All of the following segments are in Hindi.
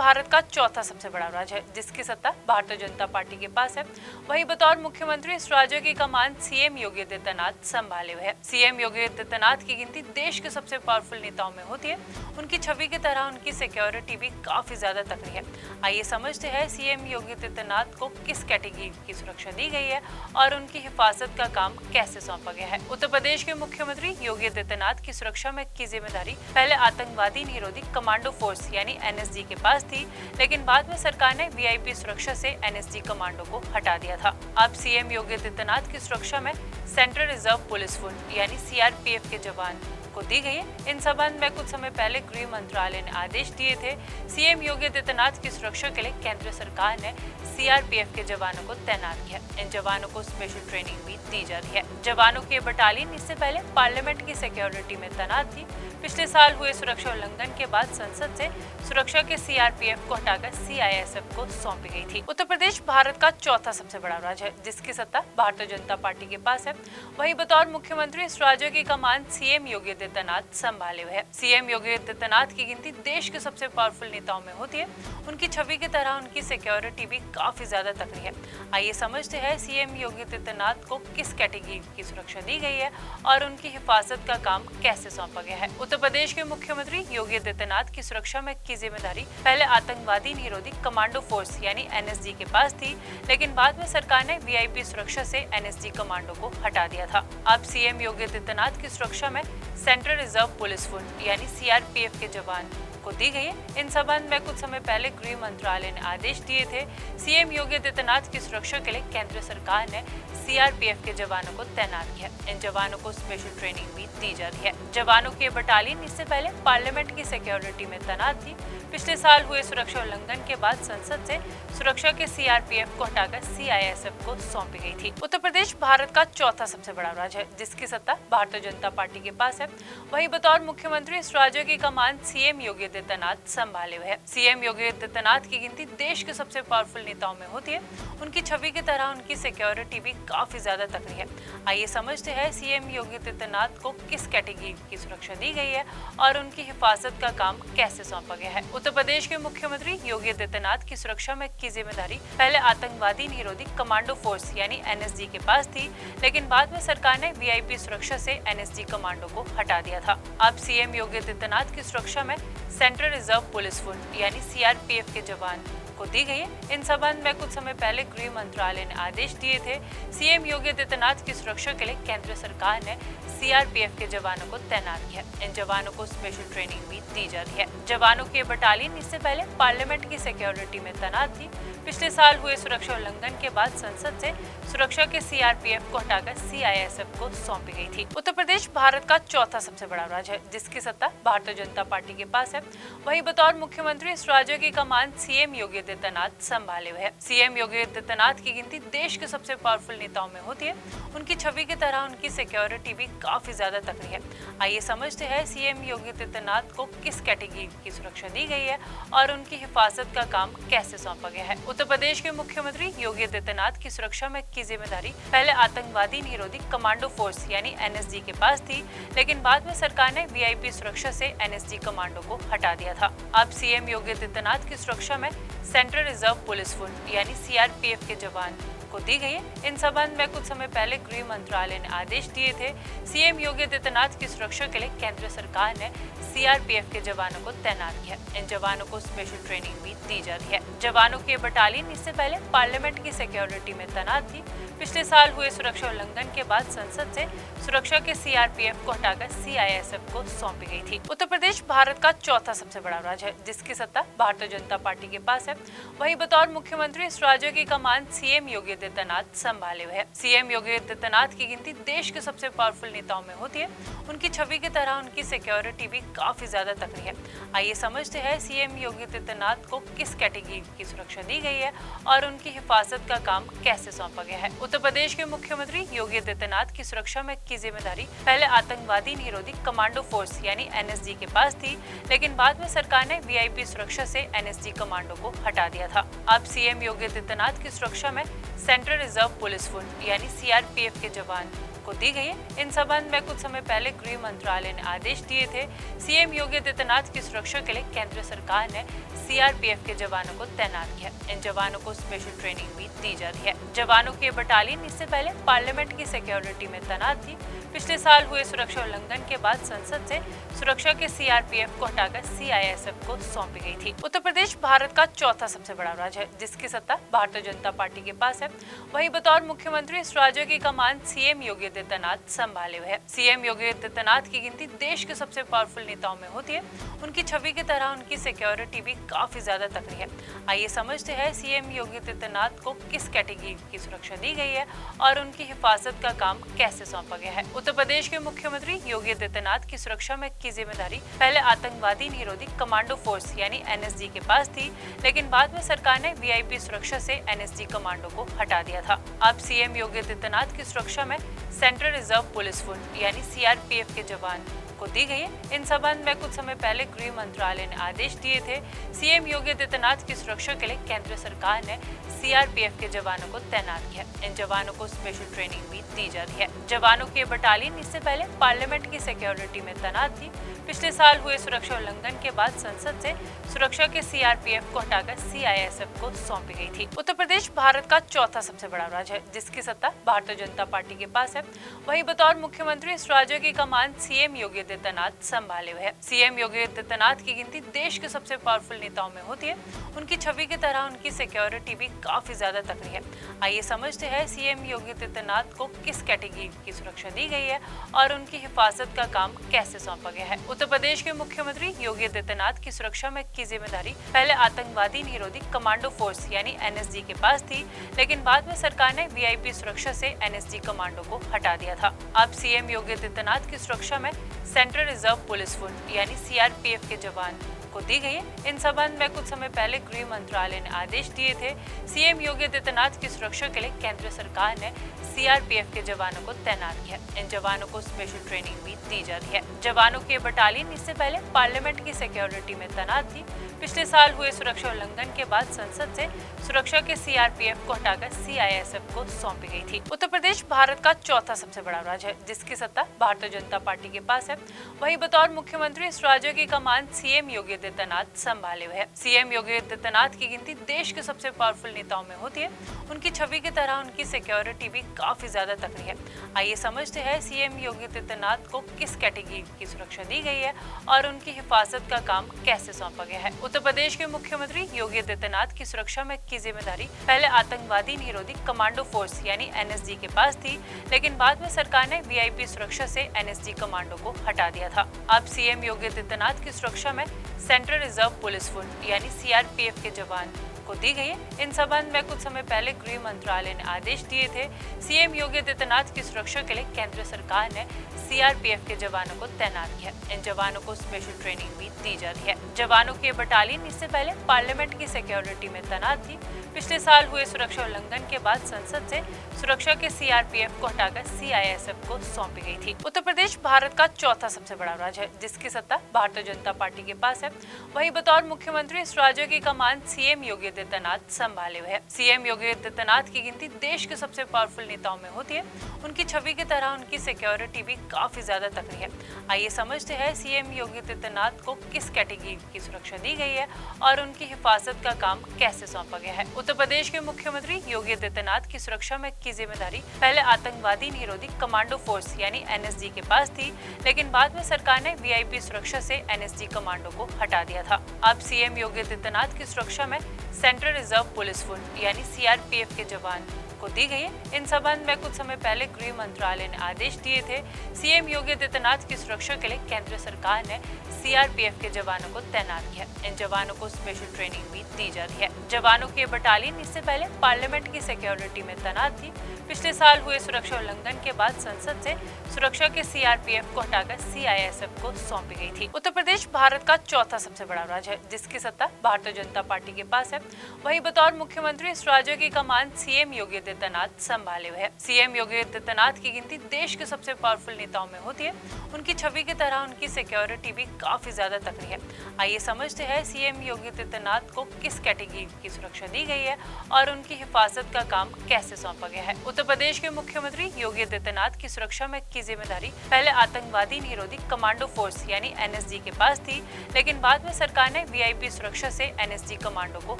भारत का चौथा सबसे बड़ा राज्य है, जिसकी सत्ता भारतीय जनता पार्टी के पास है। वहीं बतौर मुख्यमंत्री इस राज्य की कमान सीएम योगी आदित्यनाथ संभाले हुए हैं। सीएम योगी आदित्यनाथ की गिनती देश के सबसे पावरफुल नेताओं में होती है। उनकी छवि की तरह उनकी सिक्योरिटी भी काफी ज्यादा तकड़ी है। आइए समझते हैं सीएम योगी आदित्यनाथ को किस कैटेगरी की सुरक्षा दी गई है और उनकी हिफाजत का काम कैसे सौंपा गया है। उत्तर प्रदेश के मुख्यमंत्री योगी आदित्यनाथ की सुरक्षा में की जिम्मेदारी पहले आतंकवादी निरोधी कमांडो फोर्स यानी एनएसजी के पास थी, लेकिन बाद में सरकार ने वीआईपी सुरक्षा से एनएसजी कमांडो को हटा दिया था। अब सीएम योगी आदित्यनाथ की सुरक्षा में सेंट्रल रिजर्व पुलिस फोर्स यानी सीआरपीएफ के जवान को दी गई है। इन संबंध में कुछ समय पहले गृह मंत्रालय ने आदेश दिए थे। सीएम योगी आदित्यनाथ की सुरक्षा के लिए केंद्र सरकार ने सीआरपीएफ के जवानों को तैनात किया। इन जवानों को स्पेशल ट्रेनिंग भी दी जा रही है। जवानों की बटालियन इससे पहले पार्लियामेंट की सिक्योरिटी में तैनात थी। पिछले साल हुए सुरक्षा उल्लंघन के बाद संसद से सुरक्षा के सीआरपीएफ को हटाकर सीआईएसएफ को सौंपी गई थी। उत्तर प्रदेश भारत का चौथा सबसे बड़ा राज्य है, जिसकी सत्ता भारतीय जनता पार्टी के पास है। वहीं बतौर मुख्यमंत्री इस राज्य की कमान सीएम योगी आदित्यनाथ संभाले हुए हैं। सीएम योगी आदित्यनाथ की गिनती देश के सबसे पावरफुल नेताओं में होती है। उनकी छवि की तरह उनकी सिक्योरिटी भी काफी ज्यादा तकड़ी है। आइए समझते हैं सीएम योगी आदित्यनाथ को किस कैटेगरी की सुरक्षा दी गई है और उनकी हिफाजत का काम कैसे सौंपा गया है। उत्तर प्रदेश के मुख्यमंत्री योगी आदित्यनाथ की सुरक्षा में की जिम्मेदारी पहले आतंकवादी निरोधी कमांडो फोर्स यानी एनएसजी के पास थी, लेकिन बाद में सरकार ने वीआईपी सुरक्षा से एनएसजी कमांडो को हटा दिया था। अब सीएम योगी आदित्यनाथ की सुरक्षा में सेंट्रल रिजर्व पुलिस फोर्स यानी सीआरपीएफ के जवान को दी गई है। इन संबंध में कुछ समय पहले गृह मंत्रालय ने आदेश दिए थे। सीएम योगी आदित्यनाथ की सुरक्षा के लिए केंद्र सरकार ने सीआरपीएफ के जवानों को तैनात किया। इन जवानों को स्पेशल ट्रेनिंग भी दी जा रही है। जवानों की बटालियन इससे पहले पार्लियामेंट की सिक्योरिटी में तैनात थी। पिछले साल हुए सुरक्षा उल्लंघन के बाद संसद से सुरक्षा के सीआरपीएफ को हटाकर सीआईएसएफ को सौंपी गई थी। उत्तर प्रदेश भारत का चौथा सबसे बड़ा राज्य है, जिसकी सत्ता भारतीय जनता पार्टी के पास है। वहीं बतौर मुख्यमंत्री इस राज्य की कमान सीएम योगी आदित्यनाथ संभाले हुए हैं। सीएम योगी आदित्यनाथ की गिनती देश के सबसे पावरफुल नेताओं में होती है। उनकी छवि की तरह उनकी सिक्योरिटी भी काफी ज्यादा तकड़ी है। आइए समझते हैं सीएम योगी आदित्यनाथ को किस कैटेगरी की सुरक्षा दी गई है और उनकी हिफाजत का काम कैसे सौंपा गया है। उत्तर प्रदेश के मुख्यमंत्री योगी आदित्यनाथ की सुरक्षा में की जिम्मेदारी पहले आतंकवादी निरोधी कमांडो फोर्स यानी एनएसजी के पास थी, लेकिन बाद में सरकार ने वीआईपी सुरक्षा से एनएसजी कमांडो को हटा दिया था। अब सीएम योगी आदित्यनाथ की सुरक्षा में सेंट्रल रिजर्व पुलिस फोर्स यानी सीआरपीएफ के जवान को दी गई है। इन संबंध में कुछ समय पहले गृह मंत्रालय ने आदेश दिए थे। सीएम योगी आदित्यनाथ की सुरक्षा के लिए केंद्र सरकार ने सीआरपीएफ के जवानों को तैनात किया। इन जवानों को स्पेशल ट्रेनिंग भी दी जा रही है। जवानों की बटालियन इससे पहले पार्लियामेंट की सिक्योरिटी में तैनात थी। पिछले साल हुए सुरक्षा उल्लंघन के बाद संसद से सुरक्षा के सीआरपीएफ को हटाकर सीआईएसएफ को सौंपी गई थी। उत्तर प्रदेश भारत का चौथा सबसे बड़ा राज्य है, जिसकी सत्ता भारतीय जनता पार्टी के पास है। वहीं बतौर मुख्यमंत्री इस राज्य की कमान सीएम योगी आदित्यनाथ संभाले हुए हैं। सीएम योगी आदित्यनाथ की गिनती देश के सबसे पावरफुल नेताओं में होती है। उनकी छवि की तरह उनकी सिक्योरिटी भी काफी ज्यादा तकड़ी है। आइए समझते हैं सीएम योगी आदित्यनाथ को किस कैटेगरी की सुरक्षा दी गई है और उनकी हिफाजत का काम कैसे सौंपा गया है। उत्तर प्रदेश के मुख्यमंत्री योगी आदित्यनाथ की सुरक्षा में की जिम्मेदारी पहले आतंकवादी निरोधी कमांडो फोर्स यानी एनएसजी के पास थी, लेकिन बाद में सरकार ने वीआईपी सुरक्षा से एनएसजी कमांडो को हटा दिया था। अब सीएम योगी आदित्यनाथ की सुरक्षा में सेंट्रल रिजर्व पुलिस फोर्स यानी सीआरपीएफ के जवान को दी गई है। इन संबंध में कुछ समय पहले गृह मंत्रालय ने आदेश दिए थे। सीएम योगी आदित्यनाथ की सुरक्षा के लिए केंद्र सरकार ने सीआरपीएफ के जवानों को तैनात किया। इन जवानों को स्पेशल ट्रेनिंग भी दी जा रही है। जवानों की बटालियन इससे पहले पार्लियामेंट की सिक्योरिटी में तैनात थी। पिछले साल हुए सुरक्षा उल्लंघन के बाद संसद से सुरक्षा के सीआरपीएफ को हटाकर सीआईएसएफ को सौंपी गई थी। उत्तर प्रदेश भारत का चौथा सबसे बड़ा राज्य है, जिसकी सत्ता भारतीय जनता पार्टी के पास है। वहीं बतौर मुख्यमंत्री इस राज्य की कमान सीएम योगी आदित्यनाथ संभाले हुए हैं। सीएम योगी आदित्यनाथ की गिनती देश के सबसे पावरफुल नेताओं में होती है। उनकी छवि की तरह उनकी सिक्योरिटी भी काफी ज्यादा तकड़ी है। आइए समझते हैं सीएम योगी आदित्यनाथ को किस कैटेगरी की सुरक्षा दी गई है और उनकी हिफाजत का काम कैसे सौंपा गया है। उत्तर प्रदेश के मुख्यमंत्री योगी आदित्यनाथ की सुरक्षा में की जिम्मेदारी पहले आतंकवादी निरोधी कमांडो फोर्स यानी एनएसजी के पास थी, लेकिन बाद में सरकार ने वीआईपी सुरक्षा से एनएसजी कमांडो को हटा दिया था। अब सीएम योगी आदित्यनाथ की सुरक्षा में सेंट्रल रिजर्व पुलिस फोर्स यानी सीआरपीएफ के जवान को दी गई है। इन संबंध में कुछ समय पहले गृह मंत्रालय ने आदेश दिए थे। सीएम योगी आदित्यनाथ की सुरक्षा के लिए केंद्र सरकार ने सीआरपीएफ के जवानों को तैनात किया। इन जवानों को स्पेशल ट्रेनिंग भी दी जा रही है। जवानों की बटालियन इससे पहले पार्लियामेंट की सिक्योरिटी में तैनात थी। पिछले साल हुए सुरक्षा उल्लंघन के बाद संसद से सुरक्षा के सीआरपीएफ को हटाकर सीआईएसएफ को सौंपी गई थी। उत्तर प्रदेश भारत का चौथा सबसे बड़ा राज्य है, जिसकी सत्ता भारतीय जनता पार्टी के पास है। वहीं बतौर मुख्यमंत्री इस राज्य की कमान सीएम योगी आदित्यनाथ संभाले हुए हैं। सीएम योगी आदित्यनाथ की गिनती देश के सबसे पावरफुल नेताओं में होती है। उनकी छवि की तरह उनकी सिक्योरिटी भी काफी ज्यादा तगड़ी है। आइए समझते हैं सीएम योगी आदित्यनाथ को किस कैटेगरी की सुरक्षा दी गई है और उनकी हिफाजत का काम कैसे सौंपा गया है। उत्तर प्रदेश के मुख्यमंत्री योगी आदित्यनाथ की सुरक्षा में की जिम्मेदारी पहले आतंकवादी निरोधी कमांडो फोर्स यानी एनएसजी के पास थी, लेकिन बाद में सरकार ने वीआईपी सुरक्षा से एनएसजी कमांडो को हटा दिया था। अब सीएम योगी आदित्यनाथ की सुरक्षा में सेंट्रल रिजर्व पुलिस फोर्स यानी सीआरपीएफ के जवान को दी गई है। इन संबंध में कुछ समय पहले गृह मंत्रालय ने आदेश दिए थे। सीएम योगी आदित्यनाथ की सुरक्षा के लिए केंद्र सरकार ने सीआरपीएफ के जवानों को तैनात किया। इन जवानों को स्पेशल ट्रेनिंग भी दी जा रही है। जवानों की बटालियन इससे पहले पार्लियामेंट की सिक्योरिटी में तैनात थी। पिछले साल हुए सुरक्षा उल्लंघन के बाद संसद से सुरक्षा के सीआरपीएफ को हटाकर सीआईएसएफ को सौंपी गई थी। उत्तर प्रदेश भारत का चौथा सबसे बड़ा राज्य है, जिसकी सत्ता भारतीय जनता पार्टी के पास है। वहीं बतौर मुख्यमंत्री इस राज्य की कमान सीएम योगी आदित्यनाथ संभाले हुए हैं। सीएम योगी आदित्यनाथ की गिनती देश के सबसे पावरफुल नेताओं में होती है। उनकी छवि की तरह उनकी सिक्योरिटी भी काफी ज्यादा तगड़ी है। आइए समझते हैं सीएम योगी आदित्यनाथ को किस कैटेगरी की सुरक्षा दी गई है और उनकी हिफाजत का काम कैसे सौंपा गया है। उत्तर प्रदेश के मुख्यमंत्री योगी आदित्यनाथ की सुरक्षा में की जिम्मेदारी पहले आतंकवादी निरोधी कमांडो फोर्स यानी एनएसजी के पास थी, लेकिन बाद में सरकार ने वीआईपी सुरक्षा से एनएसजी कमांडो को हटा दिया था। अब सीएम योगी आदित्यनाथ की सुरक्षा में सेंट्रल रिजर्व पुलिस फोर्स यानी सीआरपीएफ के जवान को दी गई है। इन संबंध में कुछ समय पहले गृह मंत्रालय ने आदेश दिए थे। सीएम योगी आदित्यनाथ की सुरक्षा के लिए केंद्र सरकार ने सीआरपीएफ के जवानों को तैनात किया। इन जवानों को स्पेशल ट्रेनिंग भी दी जा रही है। जवानों की बटालियन इससे पहले पार्लियामेंट की सिक्योरिटी में तैनात थी। पिछले साल हुए सुरक्षा उल्लंघन के बाद संसद से सुरक्षा के सीआरपीएफ को हटाकर सीआईएसएफ को सौंपी गई थी। उत्तर प्रदेश भारत का चौथा सबसे बड़ा राज्य है, जिसकी सत्ता भारतीय जनता पार्टी के पास है। वहीं बतौर मुख्यमंत्री इस राज्य की कमान सीएम योगी आदित्यनाथ संभाले हुए हैं। सीएम योगी आदित्यनाथ की गिनती देश के सबसे पावरफुल नेताओं में होती है। उनकी छवि की तरह उनकी सिक्योरिटी भी काफी ज्यादा तगड़ी है। आइए समझते हैं सीएम योगी आदित्यनाथ को किस कैटेगरी की सुरक्षा दी गई है और उनकी हिफाजत का काम कैसे सौंपा गया है। उत्तर प्रदेश के मुख्यमंत्री योगी आदित्यनाथ की सुरक्षा में की जिम्मेदारी पहले आतंकवादी निरोधी कमांडो फोर्स यानी एनएसजी के पास थी, लेकिन बाद में सरकार ने वीआईपी सुरक्षा से एनएसजी कमांडो को हटा दिया था। अब सीएम योगी आदित्यनाथ की सुरक्षा में सेंट्रल रिजर्व पुलिस फोर्स यानी सीआरपीएफ के जवान को दी गई है। इन संबंध में कुछ समय पहले गृह मंत्रालय ने आदेश दिए थे। सीएम योगी आदित्यनाथ की सुरक्षा के लिए केंद्र सरकार ने सीआरपीएफ के जवानों को तैनात किया। इन जवानों को स्पेशल ट्रेनिंग भी दी जा रही है। जवानों की बटालियन इससे पहले पार्लियामेंट की सिक्योरिटी में तैनात थी। पिछले साल हुए सुरक्षा उल्लंघन के बाद संसद से सुरक्षा के सीआरपीएफ को हटाकर सीआईएसएफ को सौंपी गई थी। उत्तर प्रदेश भारत का चौथा सबसे बड़ा राज्य है, जिसकी सत्ता भारतीय जनता पार्टी के पास है। वहीं बतौर मुख्यमंत्री इस राज्य की कमान सीएम योगी आदित्यनाथ संभाले हुए हैं। सीएम योगी आदित्यनाथ की गिनती देश के सबसे पावरफुल नेताओं में होती है। उनकी छवि की तरह उनकी सिक्योरिटी भी काफी ज्यादा तगड़ी है। आइए समझते हैं सीएम योगी आदित्यनाथ को किस कैटेगरी की सुरक्षा दी गई है और उनकी हिफाजत का काम कैसे सौंपा गया है। उत्तर प्रदेश के मुख्यमंत्री योगी आदित्यनाथ की सुरक्षा में की जिम्मेदारी पहले आतंकवादी निरोधी कमांडो फोर्स यानी एनएसजी के पास थी, लेकिन बाद में सरकार ने वीआईपी सुरक्षा से एनएसजी कमांडो को हटा दिया था। अब सीएम योगी आदित्यनाथ की सुरक्षा में सेंट्रल रिजर्व पुलिस फोर्स यानी सीआरपीएफ के जवान को दी गई है। इन संबंध में कुछ समय पहले गृह मंत्रालय ने आदेश दिए थे। सीएम योगी आदित्यनाथ की सुरक्षा के लिए केंद्र सरकार ने सीआरपीएफ के जवानों को तैनात किया। इन जवानों को स्पेशल ट्रेनिंग भी दी जा रही है। जवानों की बटालियन इससे पहले पार्लियामेंट की सिक्योरिटी में तैनात थी। पिछले साल हुए सुरक्षा उल्लंघन के बाद संसद से सुरक्षा के सीआरपीएफ को हटाकर सीआईएसएफ को सौंपी गई थी। उत्तर प्रदेश भारत का चौथा सबसे बड़ा राज्य है, जिसकी सत्ता भारतीय जनता पार्टी के पास है। वहीं बतौर मुख्यमंत्री इस राज्य की कमान सीएम योगी आदित्यनाथ संभाले हुए हैं। सीएम योगी आदित्यनाथ की गिनती देश के सबसे पावरफुल नेताओं में होती है। उनकी छवि की तरह उनकी सिक्योरिटी भी काफी ज्यादा तगड़ी है। आइए समझते हैं सीएम योगी आदित्यनाथ को किस कैटेगरी की सुरक्षा दी गई है और उनकी हिफाजत का काम कैसे सौंपा गया है। उत्तर प्रदेश के मुख्यमंत्री योगी आदित्यनाथ की सुरक्षा में की जिम्मेदारी पहले आतंकवादी निरोधी कमांडो फोर्स यानी एनएसजी के पास थी, लेकिन बाद में सरकार ने वीआईपी सुरक्षा से एनएसजी कमांडो को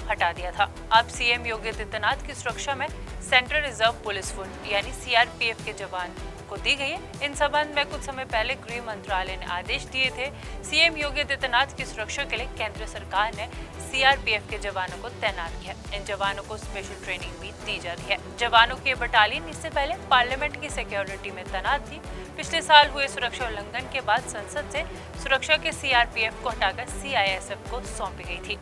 हटा दिया था। अब सीएम योगी आदित्यनाथ की सुरक्षा में सेंट्रल रिजर्व पुलिस फोर्स यानी सीआरपीएफ के जवान को दी गई है। इन संबंध में कुछ समय पहले गृह मंत्रालय ने आदेश दिए थे। सीएम योगी आदित्यनाथ की सुरक्षा के लिए केंद्र सरकार ने सीआरपीएफ के जवानों को तैनात किया। इन जवानों को स्पेशल ट्रेनिंग भी दी जा रही है। जवानों की बटालियन इससे पहले पार्लियामेंट की सिक्योरिटी में तैनात थी। पिछले साल हुए सुरक्षा उल्लंघन के बाद संसद से सुरक्षा के सीआरपीएफ को हटाकर सीआईएसएफ को सौंपी गई थी।